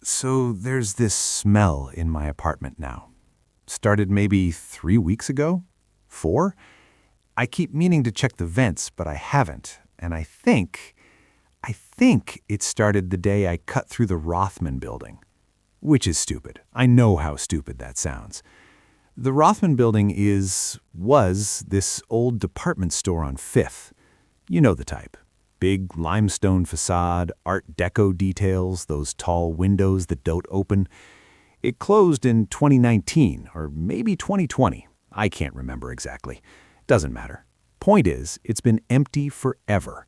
So there's this smell in my apartment now. Started maybe 3 weeks ago? 4? I keep meaning to check the vents, but I haven't. And I think it started the day I cut through the Rothman building. Which is stupid. I know how stupid that sounds. The Rothman building was this old department store on 5th. You know the type. Big limestone facade, Art Deco details, those tall windows that don't open. It closed in 2019, or maybe 2020. I can't remember exactly. Doesn't matter. Point is, it's been empty forever.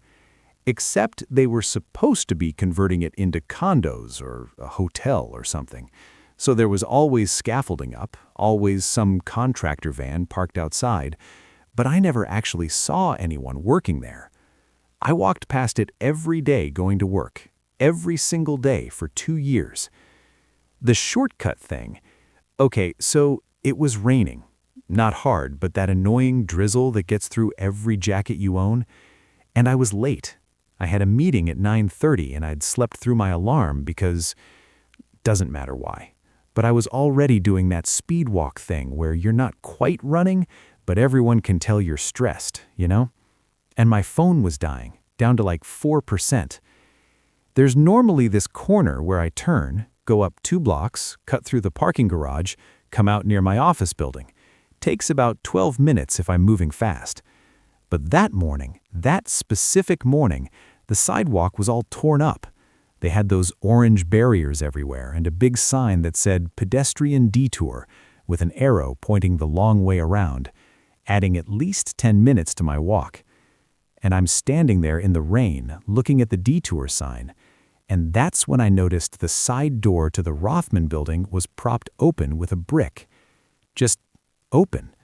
Except they were supposed to be converting it into condos or a hotel or something. So there was always scaffolding up, always some contractor van parked outside, but I never actually saw anyone working there. I walked past it every day going to work, every single day for 2 years. The shortcut thing, okay, so it was raining. Not hard, but that annoying drizzle that gets through every jacket you own. And I was late. I had a meeting at 9:30 and I'd slept through my alarm because, doesn't matter why. But I was already doing that speed walk thing where you're not quite running, but everyone can tell you're stressed, you know? And my phone was dying, down to like 4%. There's normally this corner where I turn, go up 2 blocks, cut through the parking garage, come out near my office building. Takes about 12 minutes if I'm moving fast. But that morning, that specific morning, the sidewalk was all torn up. They had those orange barriers everywhere and a big sign that said pedestrian detour with an arrow pointing the long way around, adding at least 10 minutes to my walk. And I'm standing there in the rain looking at the detour sign, and that's when I noticed the side door to the Rothman building was propped open with a brick. Just open.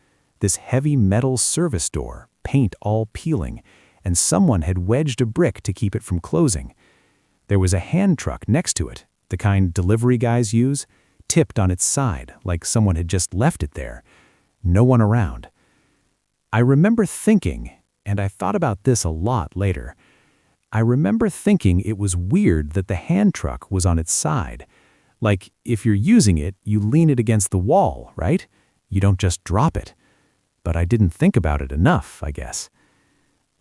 This heavy metal service door, paint all peeling, and someone had wedged a brick to keep it from closing. There was a hand truck next to it, the kind delivery guys use, tipped on its side like someone had just left it there. No one around. I remember thinking, and I thought about this a lot later, I remember thinking it was weird that the hand truck was on its side. Like, if you're using it, you lean it against the wall, right? You don't just drop it. But I didn't think about it enough, I guess.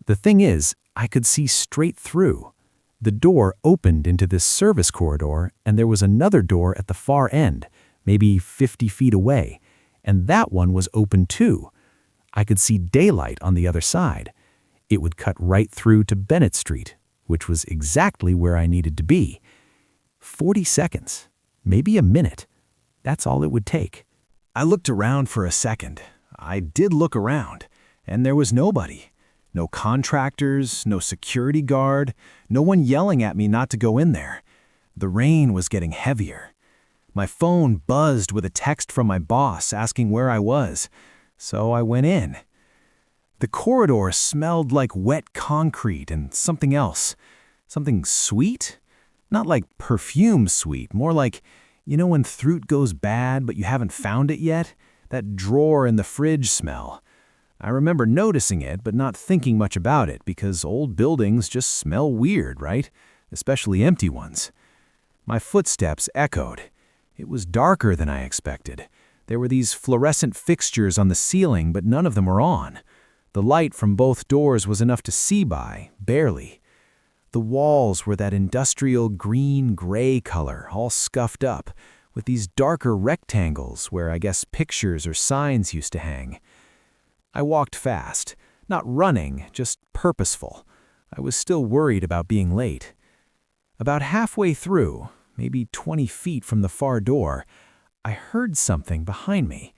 The thing is, I could see straight through. The door opened into this service corridor, and there was another door at the far end, maybe 50 feet away, and that one was open too. I could see daylight on the other side. It would cut right through to Bennett Street, which was exactly where I needed to be. 40 seconds, maybe a minute. That's all it would take. I looked around for a second. I did look around, and there was nobody. No contractors, no security guard, no one yelling at me not to go in there. The rain was getting heavier. My phone buzzed with a text from my boss asking where I was, so I went in. The corridor smelled like wet concrete and something else. Something sweet? Not like perfume sweet, more like, you know when fruit goes bad but you haven't found it yet? That drawer in the fridge smell. I remember noticing it but not thinking much about it because old buildings just smell weird, right? Especially empty ones. My footsteps echoed. It was darker than I expected. There were these fluorescent fixtures on the ceiling, but none of them were on. The light from both doors was enough to see by, barely. The walls were that industrial green-gray color, all scuffed up, with these darker rectangles where I guess pictures or signs used to hang. I walked fast, not running, just purposeful. I was still worried about being late. About halfway through, maybe 20 feet from the far door, I heard something behind me.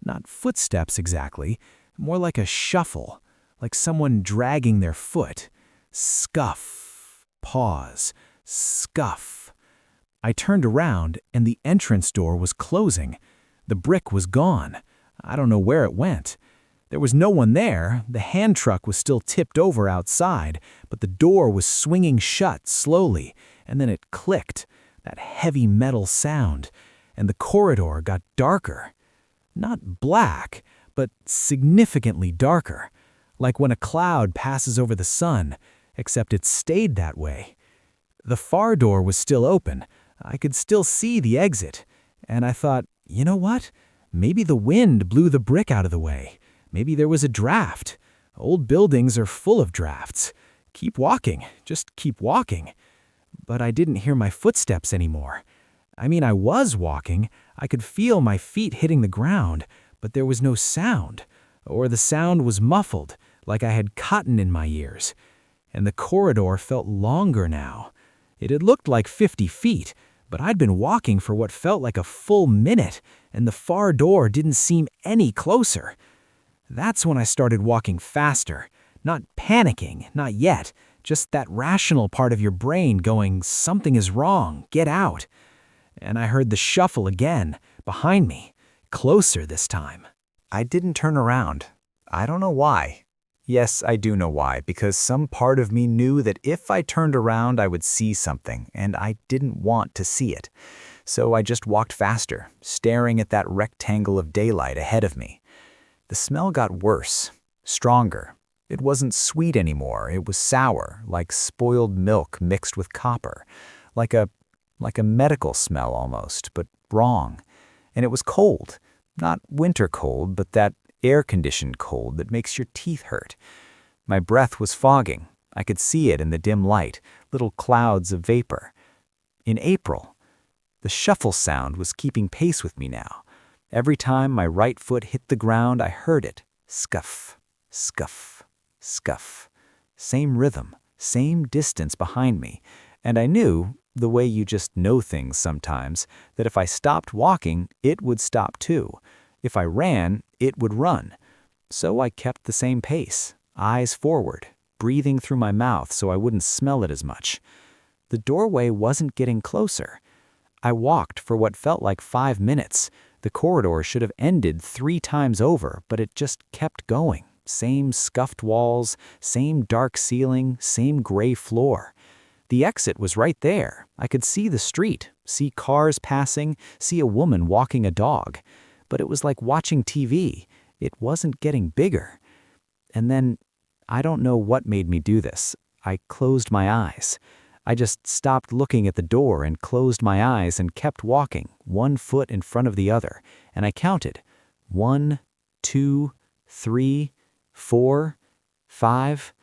Not footsteps exactly, more like a shuffle, like someone dragging their foot. Scuff, pause, scuff. I turned around and the entrance door was closing. The brick was gone. I don't know where it went. There was no one there. The hand truck was still tipped over outside, but the door was swinging shut slowly, and then it clicked, that heavy metal sound, and the corridor got darker. Not black, but significantly darker, like when a cloud passes over the sun, except it stayed that way. The far door was still open. I could still see the exit, and I thought, you know what? Maybe the wind blew the brick out of the way. Maybe there was a draft. Old buildings are full of drafts. Keep walking, just keep walking. But I didn't hear my footsteps anymore. I mean, I was walking. I could feel my feet hitting the ground, but there was no sound, or the sound was muffled, like I had cotton in my ears. And the corridor felt longer now. It had looked like 50 feet, but I'd been walking for what felt like a full minute, and the far door didn't seem any closer. That's when I started walking faster, not panicking, not yet, just that rational part of your brain going, something is wrong, get out. And I heard the shuffle again, behind me, closer this time. I didn't turn around. I don't know why. Yes, I do know why, because some part of me knew that if I turned around I would see something, and I didn't want to see it. So I just walked faster, staring at that rectangle of daylight ahead of me. The smell got worse, stronger. It wasn't sweet anymore, it was sour, like spoiled milk mixed with copper. Like a medical smell almost, but wrong. And it was cold. Not winter cold, but that air-conditioned cold that makes your teeth hurt. My breath was fogging. I could see it in the dim light, little clouds of vapor. In April, the shuffle sound was keeping pace with me now. Every time my right foot hit the ground, I heard it. Scuff, scuff, scuff. Same rhythm, same distance behind me. And I knew, the way you just know things sometimes, that if I stopped walking, it would stop too. If I ran, it would run. So I kept the same pace, eyes forward, breathing through my mouth so I wouldn't smell it as much. The doorway wasn't getting closer. I walked for what felt like 5 minutes. The corridor should have ended 3 times over, but it just kept going. Same scuffed walls, same dark ceiling, same gray floor. The exit was right there. I could see the street, see cars passing, see a woman walking a dog. But it was like watching TV. It wasn't getting bigger. And then, I don't know what made me do this. I closed my eyes. I just stopped looking at the door and closed my eyes and kept walking, 1 foot in front of the other. And I counted. 1, 2, 3, 4, 5.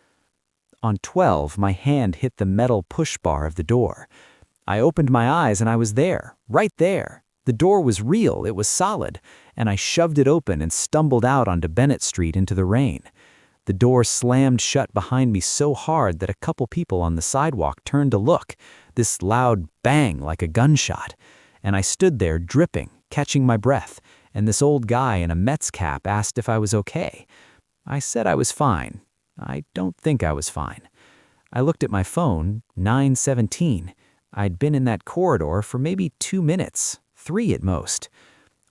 On 12, my hand hit the metal push bar of the door. I opened my eyes and I was there, right there. The door was real, it was solid, and I shoved it open and stumbled out onto Bennett Street into the rain. The door slammed shut behind me so hard that a couple people on the sidewalk turned to look, this loud bang like a gunshot. And I stood there dripping, catching my breath, and this old guy in a Mets cap asked if I was okay. I said I was fine. I don't think I was fine. I looked at my phone, 9:17. I'd been in that corridor for maybe 2 minutes. 3 at most.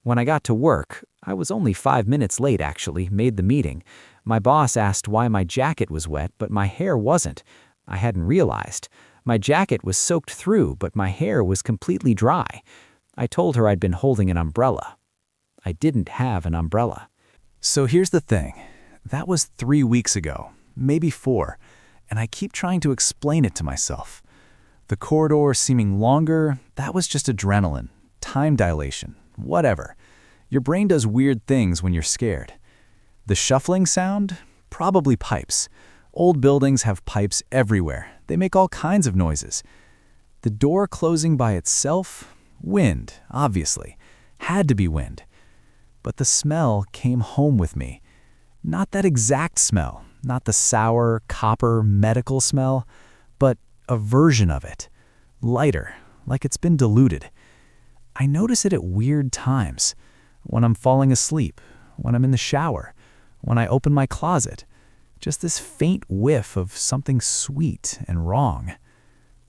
When I got to work, I was only 5 minutes late actually, made the meeting. My boss asked why my jacket was wet, but my hair wasn't. I hadn't realized. My jacket was soaked through, but my hair was completely dry. I told her I'd been holding an umbrella. I didn't have an umbrella. So here's the thing. That was 3 weeks ago, maybe 4, and I keep trying to explain it to myself. The corridor seeming longer, that was just adrenaline. Time dilation, whatever. Your brain does weird things when you're scared. The shuffling sound? Probably pipes. Old buildings have pipes everywhere. They make all kinds of noises. The door closing by itself? Wind, obviously. Had to be wind. But the smell came home with me. Not that exact smell, not the sour, copper, medical smell, but a version of it. Lighter, like it's been diluted. I notice it at weird times, when I'm falling asleep, when I'm in the shower, when I open my closet. Just this faint whiff of something sweet and wrong.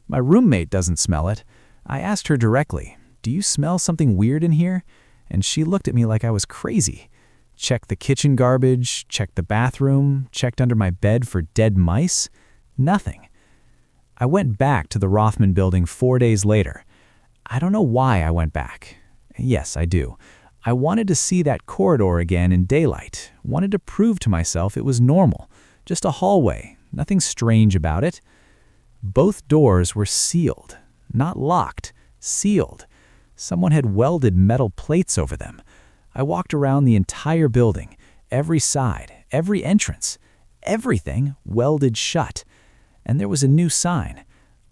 My roommate doesn't smell it. I asked her directly, "Do you smell something weird in here?" And she looked at me like I was crazy. Checked the kitchen garbage, checked the bathroom, checked under my bed for dead mice. Nothing. I went back to the Rothman building 4 days later. I don't know why I went back. Yes, I do. I wanted to see that corridor again in daylight. Wanted to prove to myself it was normal. Just a hallway. Nothing strange about it. Both doors were sealed. Not locked. sealed. Someone had welded metal plates over them. I walked around the entire building, every side, every entrance, everything welded shut. And there was a new sign: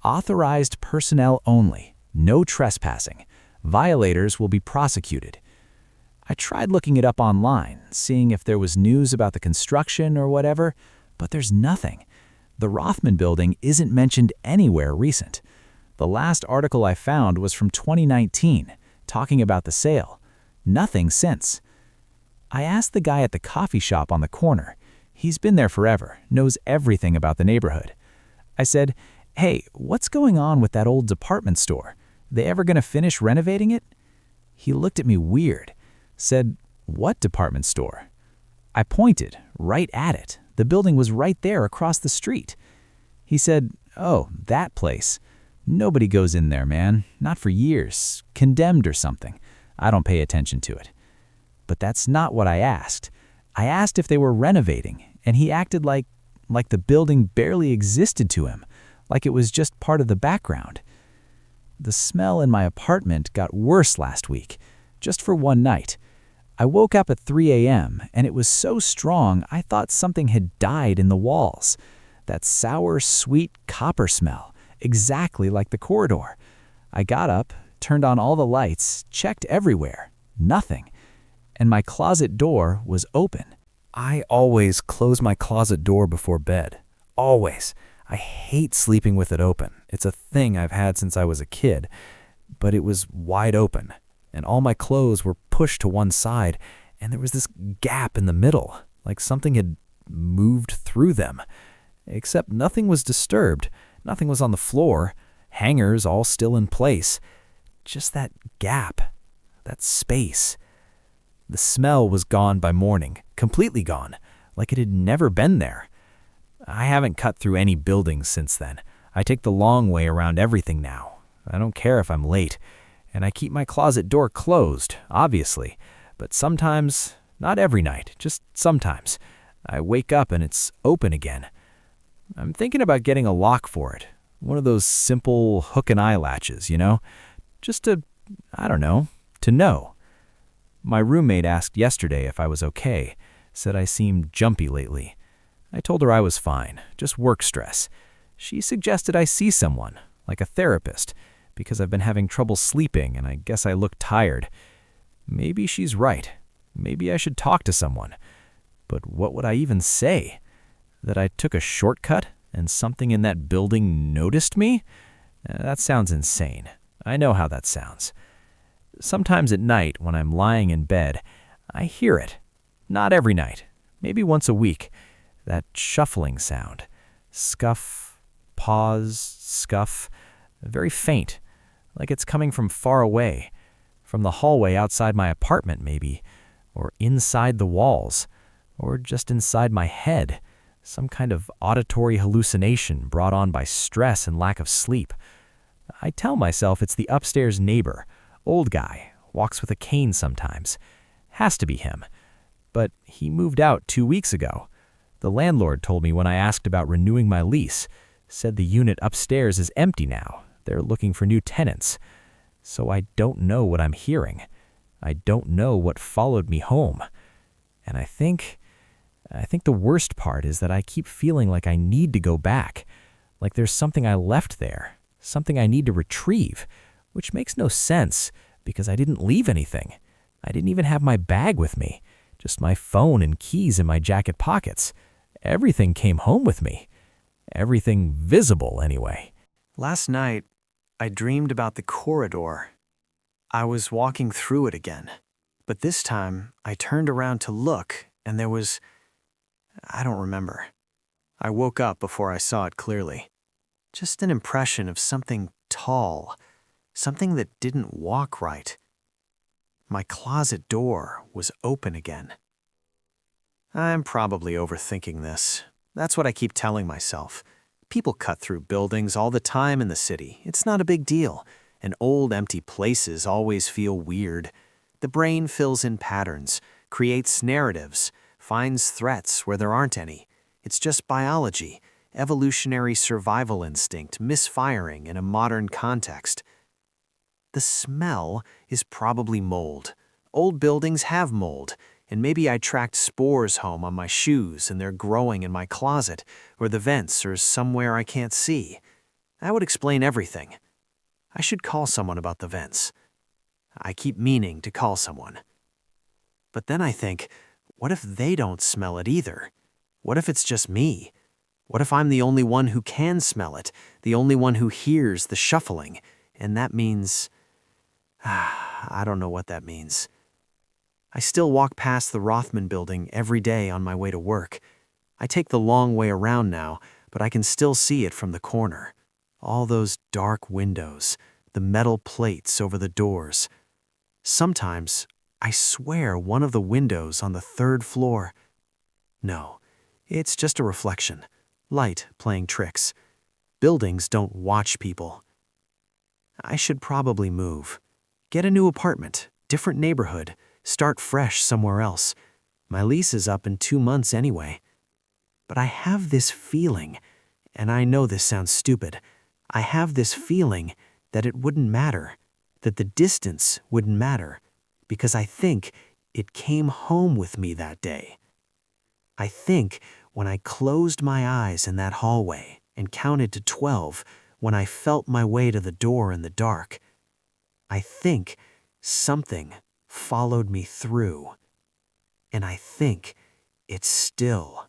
authorized personnel only, no trespassing. Violators will be prosecuted. I tried looking it up online, seeing if there was news about the construction or whatever, but there's nothing. The Rothman building isn't mentioned anywhere recent. The last article I found was from 2019, talking about the sale. Nothing since. I asked the guy at the coffee shop on the corner. He's been there forever, knows everything about the neighborhood. I said, "Hey, what's going on with that old department store? They ever gonna finish renovating it?" He looked at me weird, said, "What department store?" I pointed right at it. The building was right there across the street. He said, "Oh, that place. Nobody goes in there, man. Not for years. Condemned or something. I don't pay attention to it." But that's not what I asked. I asked if they were renovating, and he acted like the building barely existed to him, like it was just part of the background. The smell in my apartment got worse last week, just for one night. I woke up at 3 a.m., and it was so strong I thought something had died in the walls. That sour, sweet copper smell, exactly like the corridor. I got up, turned on all the lights, checked everywhere. Nothing. And my closet door was open. I always close my closet door before bed. Always. I hate sleeping with it open. It's a thing I've had since I was a kid. But it was wide open, and all my clothes were pushed to one side, and there was this gap in the middle, like something had moved through them. Except nothing was disturbed. Nothing was on the floor. Hangers all still in place. Just that gap. That space. The smell was gone by morning, completely gone, like it had never been there. I haven't cut through any buildings since then. I take the long way around everything now. I don't care if I'm late. And I keep my closet door closed, obviously. But sometimes, not every night, just sometimes, I wake up and it's open again. I'm thinking about getting a lock for it. One of those simple hook and eye latches, you know? Just to, I don't know, to know. My roommate asked yesterday if I was okay, said I seemed jumpy lately. I told her I was fine, just work stress. She suggested I see someone, like a therapist, because I've been having trouble sleeping and I guess I look tired. Maybe she's right. Maybe I should talk to someone. But what would I even say? That I took a shortcut and something in that building noticed me? That sounds insane. I know how that sounds. Sometimes at night when I'm lying in bed, I hear it. Not every night, maybe once a week. That shuffling sound. Scuff, pause, scuff. Very faint, like it's coming from far away. From the hallway outside my apartment, maybe. Or inside the walls. Or just inside my head. Some kind of auditory hallucination brought on by stress and lack of sleep. I tell myself it's the upstairs neighbor. Old guy, walks with a cane sometimes. Has to be him. But he moved out 2 weeks ago. The landlord told me when I asked about renewing my lease. Said the unit upstairs is empty now. They're looking for new tenants. So I don't know what I'm hearing. I don't know what followed me home. And I think the worst part is that I keep feeling like I need to go back. Like there's something I left there. Something I need to retrieve. Which makes no sense, because I didn't leave anything. I didn't even have my bag with me. Just my phone and keys in my jacket pockets. Everything came home with me. Everything visible, anyway. Last night, I dreamed about the corridor. I was walking through it again. But this time, I turned around to look, and there was... I don't remember. I woke up before I saw it clearly. Just an impression of something tall. Something that didn't walk right. My closet door was open again. I'm probably overthinking this. That's what I keep telling myself. People cut through buildings all the time in the city. It's not a big deal. And old, empty places always feel weird. The brain fills in patterns, creates narratives, finds threats where there aren't any. It's just biology, evolutionary survival instinct misfiring in a modern context. The smell is probably mold. Old buildings have mold, and maybe I tracked spores home on my shoes and they're growing in my closet, or the vents, or somewhere I can't see. That would explain everything. I should call someone about the vents. I keep meaning to call someone. But then I think, what if they don't smell it either? What if it's just me? What if I'm the only one who can smell it, the only one who hears the shuffling, and that means... I don't know what that means. I still walk past the Rothman building every day on my way to work. I take the long way around now, but I can still see it from the corner. All those dark windows, the metal plates over the doors. Sometimes, I swear one of the windows on the 3rd floor. No, it's just a reflection. Light playing tricks. Buildings don't watch people. I should probably move. Get a new apartment, different neighborhood, start fresh somewhere else. My lease is up in 2 months anyway. But I have this feeling, and I know this sounds stupid, I have this feeling that it wouldn't matter, that the distance wouldn't matter, because I think it came home with me that day. I think when I closed my eyes in that hallway and counted to 12, when I felt my way to the door in the dark, I think something followed me through, and I think it's still